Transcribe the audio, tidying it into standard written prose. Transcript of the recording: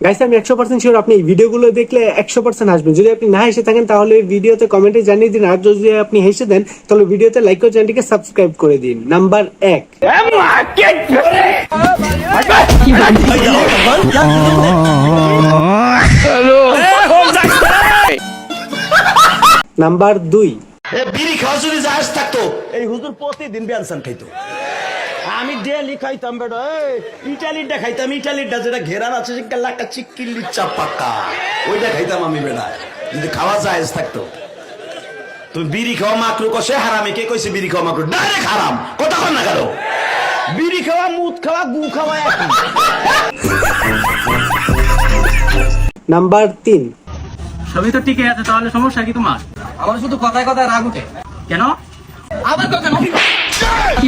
Guys আমি 100% sure আপনি এই ভিডিওগুলো দেখলে 100% হাসবেন। যদি আপনি না হেসে থাকেন তাহলে ভিডিওতে কমেন্টে জানিয়ে দিন, আর যদি আপনি হেসে দেন তাহলে ভিডিওতে লাইক করে চ্যানেলটিকে সাবস্ক্রাইব করে দিন। নাম্বার 1, নাম্বার 2, বিড়ি খাওয়া যদি জাহাজ থাকতো এই হুজুর প্রতিদিন বেনসান খাইতো। আমি ডেলি খাইতাম বেটা, ইটালিটা খাইতাম, ইটালিটা যেটা ঘেরান আছে সেটা লাকা চিক্কিলি চাপাকা, ওইটা খাইতাম আমি বেটা যদি খাওয়া জাহাজ থাকতো। তুমি বিড়ি খাওয়া মাকরু কষে হারামে, কে কইছে বিড়ি খাওয়া মাকরু? ডাইরেক্ট হারাম, কথা কন না কারো। বিড়ি খাওয়া, মুদ খাওয়া, গু খাওয়া একই। নাম্বার 3, সবই তো ঠিকই আছে, তাহলে সমস্যা কি তোমার? আমার শুধু কথায় কথায় রাগ উঠে কেন? আবার কথা কি